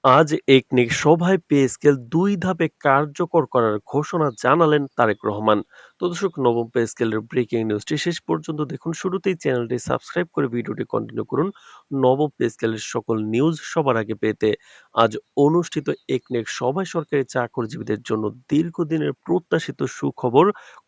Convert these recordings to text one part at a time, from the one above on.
আজ একনেক সভায় পে স্কেল ২ ধাপে কার্যকর করার ঘোষণা জানালেন তারেক রহমান। তো দর্শক, নবম পে স্কেলের ব্রেকিং নিউজটি শেষ পর্যন্ত দেখুন। শুরুতেই চ্যানেলটি সাবস্ক্রাইব করে ভিডিওটি কন্টিনিউ করুন নবম পে স্কেলের সকল নিউজ সবার আগে পেতে। আজ অনুষ্ঠিত একনেক সভায় সরকারি চাকরিজীবীদের জন্য দীর্ঘদিনের প্রত্যাশিত সুখবর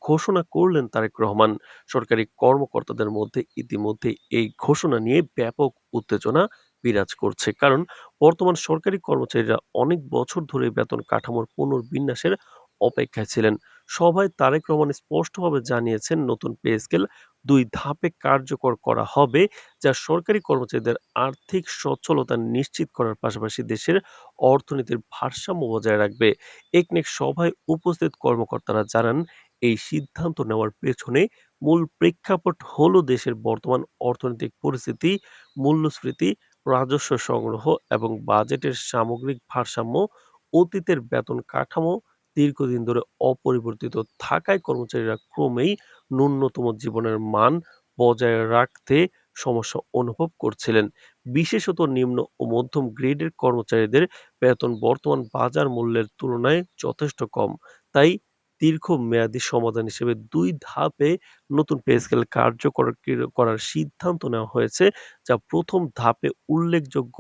ঘোষণা করলেন তারেক রহমান। সরকারি কর্মকর্তাদের মধ্যে ইতিমধ্যেই এই ঘোষণা নিয়ে ব্যাপক উত্তেজনা বিরাজ করছে, কারণ বর্তমান সরকারি কর্মচারীরা অনেক বছর ধরে বেতন কাঠামোর পুনর্বিন্যাসের অপেক্ষায় ছিলেন। সভায় তারেক রহমান স্পষ্টভাবে জানিয়েছেন, নতুন পে স্কেল ২ ধাপে কার্যকর করা হবে, যা সরকারি কর্মচারীদের আর্থিক সচ্ছলতা নিশ্চিত করার পাশাপাশি দেশের অর্থনীতির ভারসাম্য বজায় রাখবে। একনেক সভায় উপস্থিত কর্মকর্তারা জানান, এই সিদ্ধান্ত নেওয়ার পেছনে মূল প্রেক্ষাপট হলো দেশের বর্তমান অর্থনৈতিক পরিস্থিতি, মূল্যস্ফীতি, রাজস্ব সংগ্রহ এবং বাজেটের সামগ্রিক ভারসাম্য। অতীতের বেতন কাঠামো দীর্ঘদিন ধরে অপরিবর্তিত থাকায় কর্মচারীরা ক্রমেই ন্যূনতম জীবনের মান বজায় রাখতে সমস্যা অনুভব করছিলেন। বিশেষত নিম্ন ও মধ্যম গ্রেডের কর্মচারীদের বেতন বর্তমান বাজার মূল্যের তুলনায় যথেষ্ট কম। তাই দীর্ঘমেয়াদী সমাধান হিসেবে ২ ধাপে নতুন পে স্কেল কার্যকর করার সিদ্ধান্ত নেওয়া হয়েছে, যা প্রথম ধাপে উল্লেখযোগ্য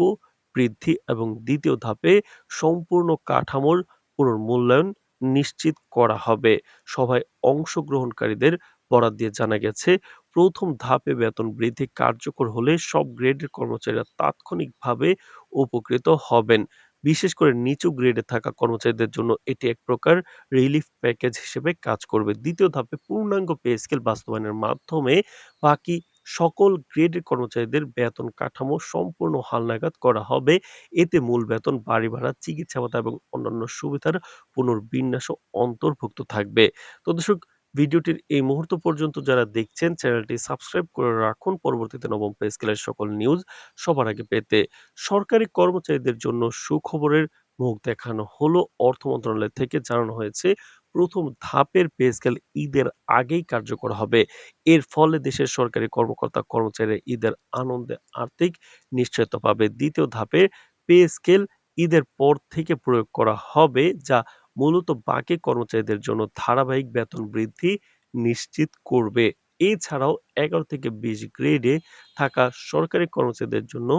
বৃদ্ধি এবং দ্বিতীয় ধাপে সম্পূর্ণ কাঠামোর পুনর্মূল্যায়ন নিশ্চিত করা হবে। সভায় অংশগ্রহণকারীদের বরাত দিয়ে জানা গেছে, প্রথম ধাপে বেতন বৃদ্ধি কার্যকর হলে সব গ্রেডের কর্মচারীরা তাৎক্ষণিকভাবে উপকৃত হবেন। বিশেষ করে নিচু গ্রেডে থাকা কর্মচারীদের জন্য এটি এক প্রকার রিলিফ প্যাকেজ হিসেবে কাজ করবে। দ্বিতীয় ধাপে পূর্ণাঙ্গ পে স্কেল বাস্তবায়নের মাধ্যমে বাকি সকল গ্রেডের কর্মচারীদের বেতন কাঠামো সম্পূর্ণ হালনাগাদ করা হবে। এতে মূল বেতন, বাড়ি ভাড়া, চিকিৎসা ভাতা এবং অন্যান্য সুবিধার পুনর্বিন্যাসও অন্তর্ভুক্ত থাকবে। তো দর্শক, ভিডিওটির এই মুহূর্ত পর্যন্ত যারা দেখছেন, চ্যানেলটি সাবস্ক্রাইব করে রাখুন পরবর্তীতে নবম পে স্কেলের সকল নিউজ সবার আগে পেতে। সরকারি কর্মচারীদের জন্য সুখবরের মুখ দেখানো হলো। অর্থ মন্ত্রণালয় থেকে জানানো হয়েছে, প্রথম ধাপের পে স্কেল ঈদের আগেই কার্যকর হবে। এর ফলে দেশের সরকারি কর্মকর্তা-কর্মচারীরা ঈদের আনন্দে আর্থিক নিশ্চয়তা পাবে। দ্বিতীয় ধাপে পে স্কেল ঈদের পর থেকে প্রয়োগ করা হবে, যা মূলত বাকি কর্মচারীদের জন্য ধারাবাহিক বেতন বৃদ্ধি নিশ্চিত করবে। এছাড়াও ১১ থেকে ২০ গ্রেডে থাকা সরকারি কর্মচারীদের জন্য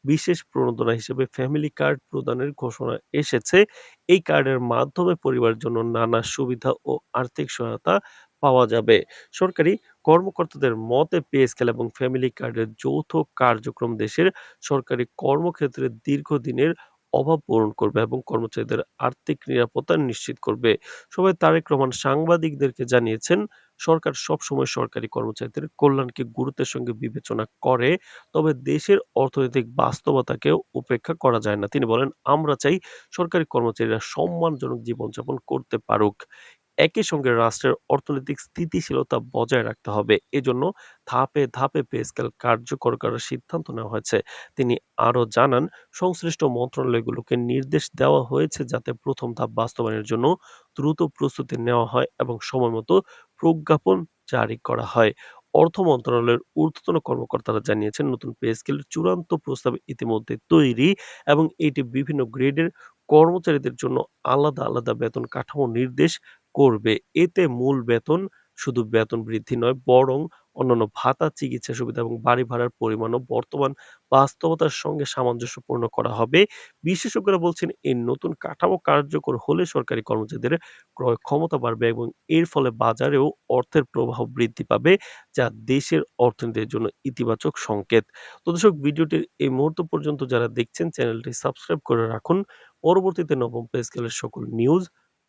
বিশেষ প্রণোদনা হিসেবে ফ্যামিলি কার্ড প্রদানের ঘোষণা এসেছে। এই কার্ডের মাধ্যমে পরিবারের জন্য নানা সুবিধা ও আর্থিক সহায়তা পাওয়া যাবে। সরকারি কর্মকর্তাদের মতে, পে স্কেল এবং ফ্যামিলি কার্ডের যৌথ কার্যক্রম দেশের সরকারি কর্মক্ষেত্রে দীর্ঘদিনের অভাব পূরণ করবে এবং কর্মচারীদের আর্থিক নিরাপত্তা নিশ্চিত করবে। সভায় তারেক রহমান সাংবাদিকদেরকে জানিয়েছেন, সরকার সবসময় সরকারি কর্মচারীদের কল্যাণকে গুরুত্বের সঙ্গে বিবেচনা করে, তবে দেশের অর্থনৈতিক বাস্তবতাকেও উপেক্ষা করা যায় না। তিনি বলেন, আমরা চাই সরকারি কর্মচারীরা সম্মানজনক জীবনযাপন করতে পারুক। একই সঙ্গে রাষ্ট্রের অর্থনৈতিক স্থিতিশীলতা বজায় রাখতে হবে। এজন্য ধাপে ধাপে পে স্কেল কার্যকর করার সিদ্ধান্ত নেওয়া হয়েছে। তিনি আরো জানান, সংশ্লিষ্ট মন্ত্রণালয়গুলোকে নির্দেশ দেওয়া হয়েছে যাতে প্রথম ধাপ বাস্তবায়নের জন্য দ্রুত প্রস্তুতি নেওয়া হয় এবং সময়মতো প্রজ্ঞাপন জারি করা হয়। অর্থ মন্ত্রণালয়ের ঊর্ধ্বতন কর্মকর্তারা জানিয়েছেন, নতুন পে স্কেলের চূড়ান্ত প্রস্তাব ইতিমধ্যে তৈরি এবং এটি বিভিন্ন গ্রেডের কর্মচারীদের জন্য আলাদা আলাদা বেতন কাঠামো নির্দেশ করবে। এতে মূল বেতন শুধু বেতন বৃদ্ধি নয়, বরং অন্যান্য ভাতা, চিকিৎসা সুবিধা এবং বাড়ি ভাড়ার পরিমাণও বর্তমান বাস্তবতার সঙ্গে সামঞ্জস্যপূর্ণ করা হবে। বিশেষজ্ঞরা বলছেন, এই নতুন কাঠামো কার্যকর হলে সরকারি কর্মচারীদের ক্রয় ক্ষমতা বাড়বে এবং এর ফলে বাজারেও অর্থের প্রবাহ বৃদ্ধি পাবে, যা দেশের অর্থনীতির জন্য ইতিবাচক সংকেত। তো দর্শক, ভিডিওটির এই মুহূর্ত পর্যন্ত যারা দেখছেন, চ্যানেলটি সাবস্ক্রাইব করে রাখুন পরবর্তীতে নবম পে স্কেলের সকল নিউজ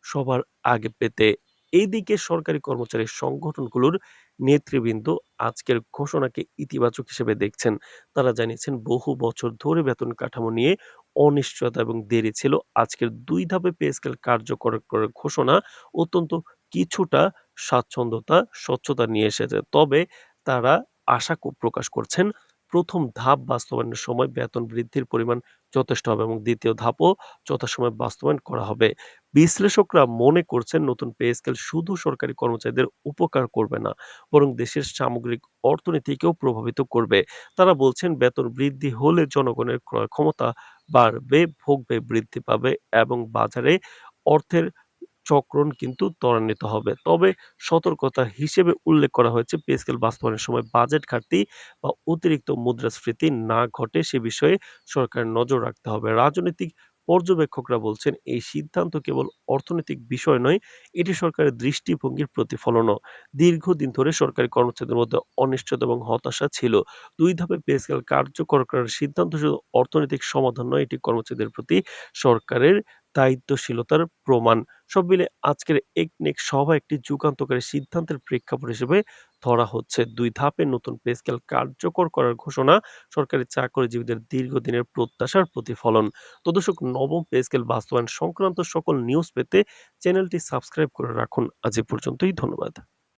সবার আগে পেতে। এইদিকে সরকারি কর্মচারী সংগঠনগুলোর নেতৃবৃন্দ আজকের ঘোষণাকে ইতিবাচক হিসেবে দেখছেন। তারা জানিয়েছেন, বহু বছর ধরে বেতন কাঠামো নিয়ে অনিশ্চয়তা এবং দেরি ছিল। আজকের ২ ধাপে পে স্কেল কার্যকর করার ঘোষণা অত্যন্ত কিছুটা স্বাচ্ছন্দ্যতা, স্বচ্ছতা নিয়ে এসেছে। তবে তারা আশা প্রকাশ করছেন, প্রথম ধাপ বাস্তবায়নের সময় বেতন বৃদ্ধির পরিমাণ যথেষ্ট হবে এবং দ্বিতীয় ধাপও যথাসময়ে বাস্তবায়ন করা হবে। বিশ্লেষকরা মনে করছেন, নতুন পে স্কেল শুধু সরকারি কর্মচারীদের উপকার করবে না, বরং দেশের সামগ্রিক অর্থনীতিকেও প্রভাবিত করবে। তারা বলছেন, বেতন বৃদ্ধি হলে জনগণের ক্রয় ক্ষমতা বাড়বে, ভোগব্যয় বৃদ্ধি পাবে এবং বাজারে অর্থের চক্রন কিন্তু ত্বরান্বিত হবে। তবে সতর্কতা হিসেবে উল্লেখ করা হয়েছে পে স্কেল বাস্তবায়নের সময় বাজেট ঘাটতি বা অতিরিক্ত মুদ্রাস্ফীতি না ঘটে সে বিষয়ে সরকারের নজর রাখতে হবে। রাজনৈতিক পর্যবেক্ষকরা বলছেন এই সিদ্ধান্ত কেবল অর্থনৈতিক বিষয় নয়, এটি সরকারের দৃষ্টিভঙ্গির প্রতিফলনও। দীর্ঘদিন ধরে সরকারি কর্মচারীদের মধ্যে অনিশ্চয়তা এবং হতাশা ছিল। ২ ধাপে পে স্কেল কার্যকর করার সিদ্ধান্ত শুধু অর্থনৈতিক সমাধান নয়, এটি কর্মচারীদের প্রতি সরকারের দায়িত্বশীলতার প্রমাণ। সব মিলে আজকের একনেক সভা একটি যুগান্তকারী সিদ্ধান্তের প্রেক্ষাপট হিসেবে ধরা হচ্ছে। ২ ধাপে নতুন পে স্কেল কার্যকর করার ঘোষণা সরকারি চাকরিজীবীদের দীর্ঘদিনের প্রত্যাশার প্রতিফলন। তো দর্শক, নবম পে স্কেল বাস্তবায়ন সংক্রান্ত সকল নিউজ পেতে চ্যানেলটি সাবস্ক্রাইব করে রাখুন। আজ এ পর্যন্তই, ধন্যবাদ।